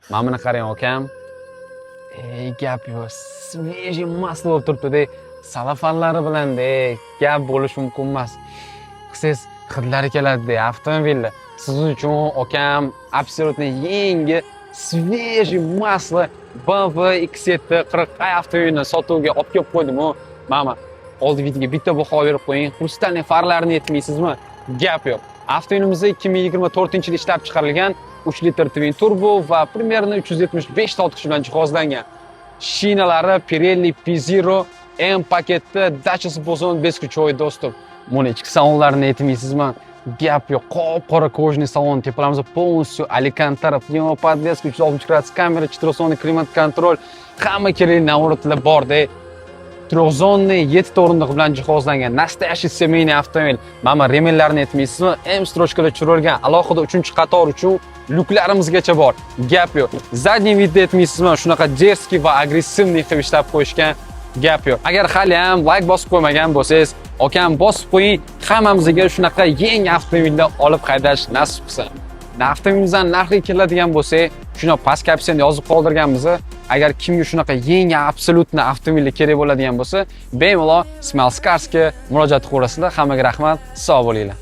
Mana buni qarang akam. Gap yo'q. Svejiy masli bo'lib turibdi-da. Salafanlari bilan-da gap bo'lishi mumkin emas. Qilsangiz hidlari keladi-da avtomobilda. Siz uchun akam absolutni yangi svejiy masli BMW X7 40i avtomobilni sotuvga olib kelib qo'ydim-ku. Mana oldi videoga bitta baho berib qo'ying. Xrustalniy farlarini aytmaysizmi? Gap yo'q. Avtomobilimizda 2024-yilda ishlab chiqarilgan 3 litr twin turbo va примерно 375 ta kuch bilan jihozlangan. Shinalari Pirelli P0 M paketda Dacia Spozon beskuchoy do'stim. Buni ichki salonlarini aytmaysizmi? Gap yo'q. Qop-qora kojniy salon, tepalarimiz полностью Alcantara, pnevmopodveska, 360 gradus kamera, 4-zonli klimat kontrol, hamma kerakli navrotlar bor-da. 3-zonli 7 ta o'rindiq bilan jihozlangan nastoящий семейный avtomobil. Mana remellarni aytmaysizmi? M strochkalar tushirilgan, alohida 3-qator uchun lyuklarimizgacha bor. Gap yo'q. Zadniy vidda aytmaysizmi? Shunaqa дерзкий va agressivniy qilib ishlab qo'yishgan. Gap yo'q. Agar hali ham like bosib qo'ymagan bo'lsangiz, akam bosib qo'ying. Hammamizga shunaqa yangi avtomobilni olib haydash nasib qilsin. Avtomobilimizdan narxi keladigan bo'lsa, shuni pastga opsiyani yozib qoldirganmiz. Agar kimga shunaqa yangi absolutni avtomobil kerak bo'ladigan bo'lsa, bemalol Smelskarsga murojaat qilasizlar. Hammaga rahmat. Sog' bo'linglar.